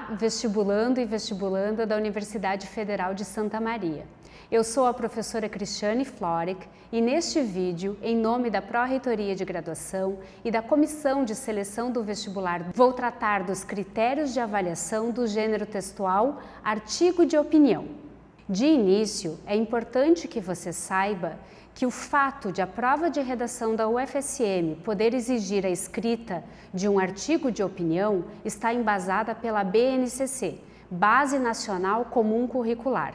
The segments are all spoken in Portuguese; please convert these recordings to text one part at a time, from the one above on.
Olá, vestibulando e vestibulanda da Universidade Federal de Santa Maria. Eu sou a professora Cristiane Florek e neste vídeo, em nome da Pró-Reitoria de Graduação e da Comissão de Seleção do Vestibular, vou tratar dos critérios de avaliação do gênero textual artigo de opinião. De início, é importante que você saiba que o fato de a prova de redação da UFSM poder exigir a escrita de um artigo de opinião está embasada pela BNCC, Base Nacional Comum Curricular.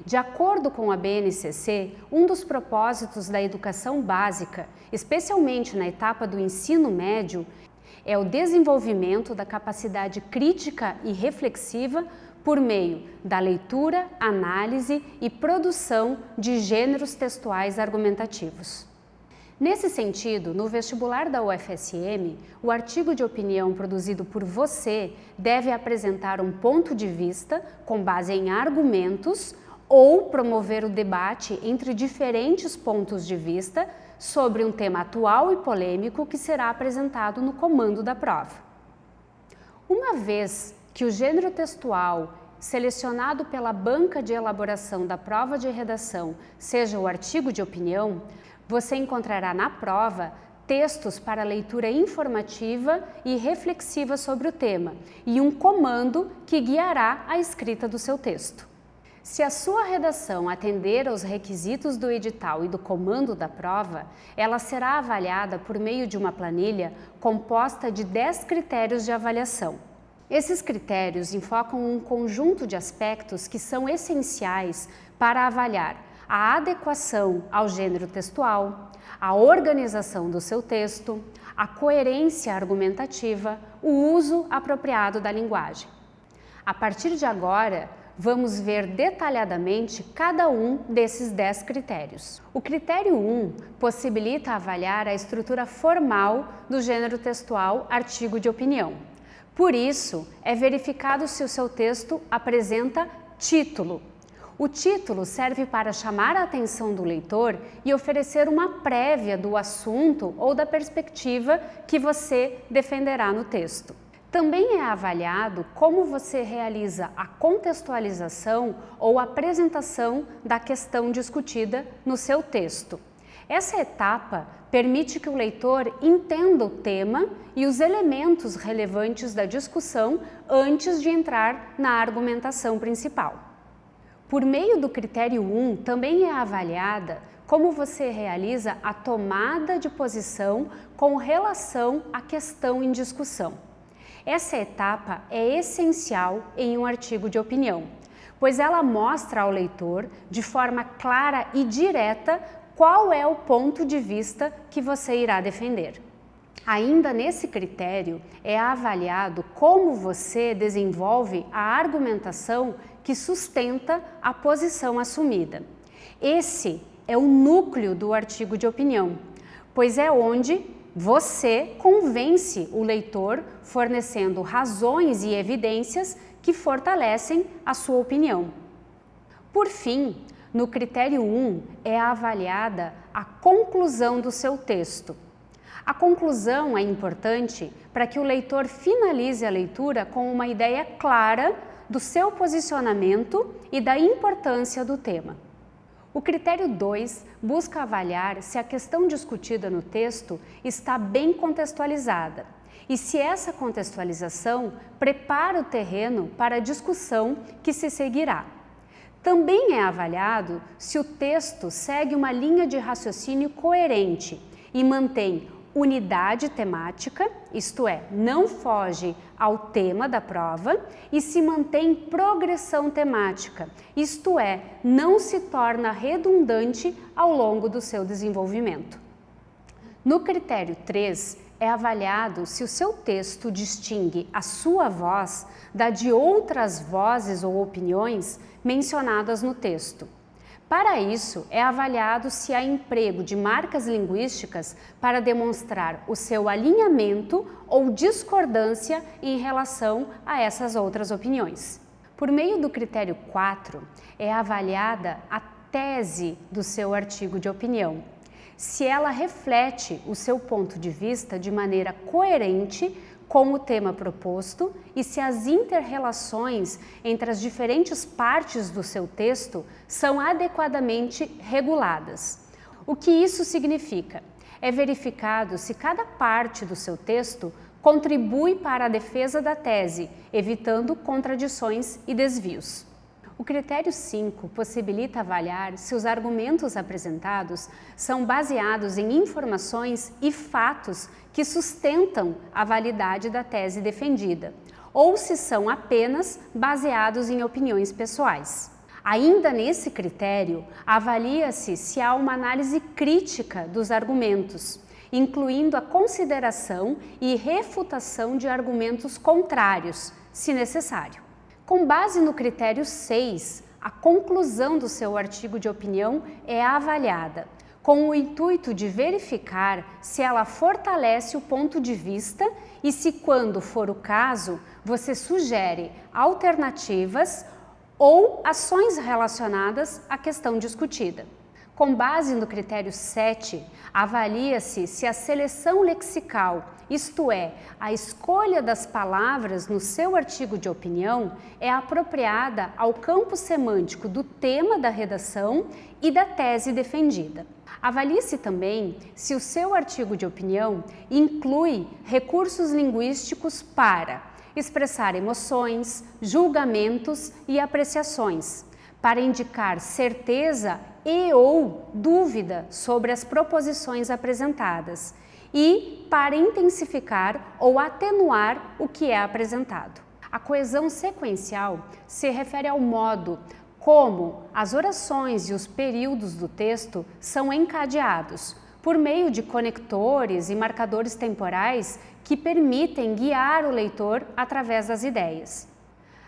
De acordo com a BNCC, um dos propósitos da educação básica, especialmente na etapa do ensino médio, é o desenvolvimento da capacidade crítica e reflexiva por meio da leitura, análise e produção de gêneros textuais argumentativos. Nesse sentido, no vestibular da UFSM, o artigo de opinião produzido por você deve apresentar um ponto de vista com base em argumentos ou promover o debate entre diferentes pontos de vista sobre um tema atual e polêmico que será apresentado no comando da prova. Uma vez que o gênero textual selecionado pela banca de elaboração da prova de redação seja o artigo de opinião, você encontrará na prova textos para leitura informativa e reflexiva sobre o tema e um comando que guiará a escrita do seu texto. Se a sua redação atender aos requisitos do edital e do comando da prova, ela será avaliada por meio de uma planilha composta de 10 critérios de avaliação. Esses critérios enfocam um conjunto de aspectos que são essenciais para avaliar a adequação ao gênero textual, a organização do seu texto, a coerência argumentativa, o uso apropriado da linguagem. A partir de agora, vamos ver detalhadamente cada um desses 10 critérios. O critério 1 possibilita avaliar a estrutura formal do gênero textual artigo de opinião. Por isso, é verificado se o seu texto apresenta título. O título serve para chamar a atenção do leitor e oferecer uma prévia do assunto ou da perspectiva que você defenderá no texto. Também é avaliado como você realiza a contextualização ou apresentação da questão discutida no seu texto. Essa etapa permite que o leitor entenda o tema e os elementos relevantes da discussão antes de entrar na argumentação principal. Por meio do critério 1, também é avaliada como você realiza a tomada de posição com relação à questão em discussão. Essa etapa é essencial em um artigo de opinião, pois ela mostra ao leitor, de forma clara e direta, qual é o ponto de vista que você irá defender. Ainda nesse critério, é avaliado como você desenvolve a argumentação que sustenta a posição assumida. Esse é o núcleo do artigo de opinião, pois é onde você convence o leitor fornecendo razões e evidências que fortalecem a sua opinião. Por fim, no critério 1 é avaliada a conclusão do seu texto. A conclusão é importante para que o leitor finalize a leitura com uma ideia clara do seu posicionamento e da importância do tema. O critério 2 busca avaliar se a questão discutida no texto está bem contextualizada e se essa contextualização prepara o terreno para a discussão que se seguirá. Também é avaliado se o texto segue uma linha de raciocínio coerente e mantém unidade temática, isto é, não foge ao tema da prova, e se mantém progressão temática, isto é, não se torna redundante ao longo do seu desenvolvimento. No critério 3, é avaliado se o seu texto distingue a sua voz da de outras vozes ou opiniões mencionadas no texto. Para isso, é avaliado se há emprego de marcas linguísticas para demonstrar o seu alinhamento ou discordância em relação a essas outras opiniões. Por meio do critério 4, é avaliada a tese do seu artigo de opinião, se ela reflete o seu ponto de vista de maneira coerente com o tema proposto e se as interrelações entre as diferentes partes do seu texto são adequadamente reguladas. O que isso significa? É verificado se cada parte do seu texto contribui para a defesa da tese, evitando contradições e desvios. O critério 5 possibilita avaliar se os argumentos apresentados são baseados em informações e fatos que sustentam a validade da tese defendida, ou se são apenas baseados em opiniões pessoais. Ainda nesse critério, avalia-se se há uma análise crítica dos argumentos, incluindo a consideração e refutação de argumentos contrários, se necessário. Com base no critério 6, a conclusão do seu artigo de opinião é avaliada, com o intuito de verificar se ela fortalece o ponto de vista e se, quando for o caso, você sugere alternativas ou ações relacionadas à questão discutida. Com base no critério 7, avalia-se se a seleção lexical, isto é, a escolha das palavras no seu artigo de opinião, é apropriada ao campo semântico do tema da redação e da tese defendida. Avalie-se também se o seu artigo de opinião inclui recursos linguísticos para expressar emoções, julgamentos e apreciações, para indicar certeza e/ou dúvida sobre as proposições apresentadas e para intensificar ou atenuar o que é apresentado. A coesão sequencial se refere ao modo como as orações e os períodos do texto são encadeados por meio de conectores e marcadores temporais que permitem guiar o leitor através das ideias.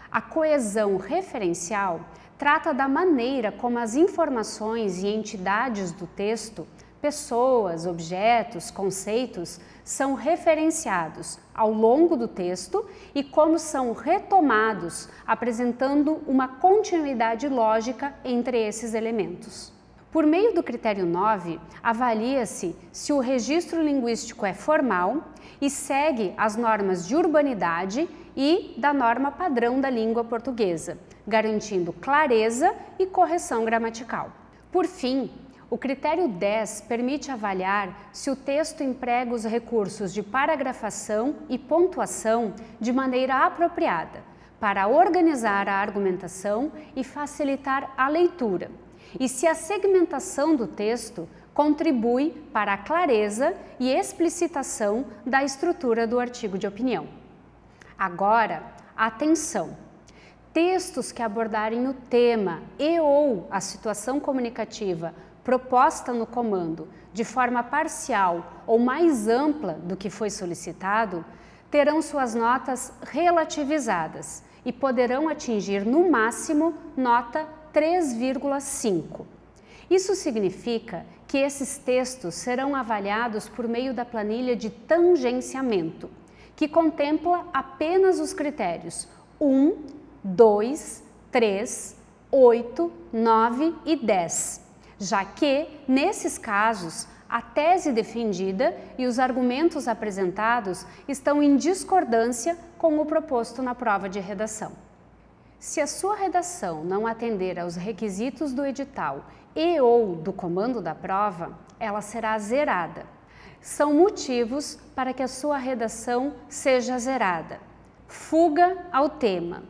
A coesão referencial trata da maneira como as informações e entidades do texto, pessoas, objetos, conceitos, são referenciados ao longo do texto e como são retomados, apresentando uma continuidade lógica entre esses elementos. Por meio do critério 9, avalia-se se o registro linguístico é formal e segue as normas de urbanidade e da norma padrão da língua portuguesa, garantindo clareza e correção gramatical. Por fim, o critério 10 permite avaliar se o texto emprega os recursos de paragrafação e pontuação de maneira apropriada para organizar a argumentação e facilitar a leitura, e se a segmentação do texto contribui para a clareza e explicitação da estrutura do artigo de opinião. Agora, atenção! Textos que abordarem o tema e/ou a situação comunicativa proposta no comando de forma parcial ou mais ampla do que foi solicitado, terão suas notas relativizadas e poderão atingir no máximo nota 3,5. Isso significa que esses textos serão avaliados por meio da planilha de tangenciamento, que contempla apenas os critérios 1, 2, 3, 8, 9 e 10, já que, nesses casos, a tese defendida e os argumentos apresentados estão em discordância com o proposto na prova de redação. Se a sua redação não atender aos requisitos do edital e/ou do comando da prova, ela será zerada. São motivos para que a sua redação seja zerada: fuga ao tema,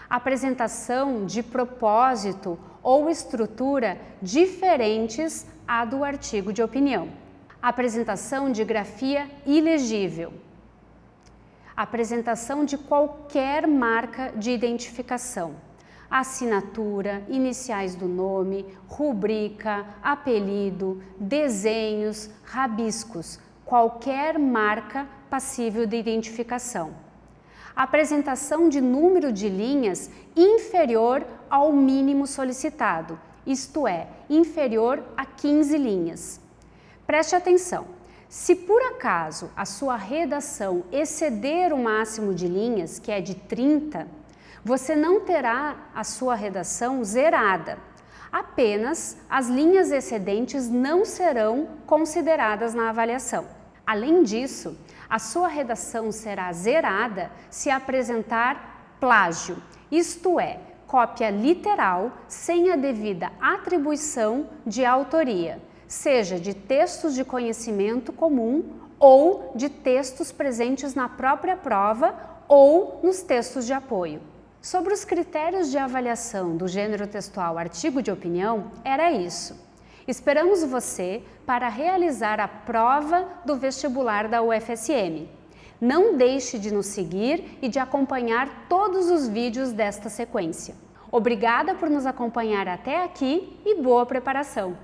apresentação de propósito ou estrutura diferentes à do artigo de opinião, apresentação de grafia ilegível, apresentação de qualquer marca de identificação, assinatura, iniciais do nome, rubrica, apelido, desenhos, rabiscos, qualquer marca passível de identificação. Apresentação de número de linhas inferior ao mínimo solicitado, isto é, inferior a 15 linhas. Preste atenção, se por acaso a sua redação exceder o máximo de linhas, que é de 30, você não terá a sua redação zerada. Apenas as linhas excedentes não serão consideradas na avaliação. Além disso, A sua redação será zerada se apresentar plágio, isto é, cópia literal sem a devida atribuição de autoria, seja de textos de conhecimento comum ou de textos presentes na própria prova ou nos textos de apoio. Sobre os critérios de avaliação do gênero textual artigo de opinião, era isso. Esperamos você para realizar a prova do vestibular da UFSM. Não deixe de nos seguir e de acompanhar todos os vídeos desta sequência. Obrigada por nos acompanhar até aqui e boa preparação!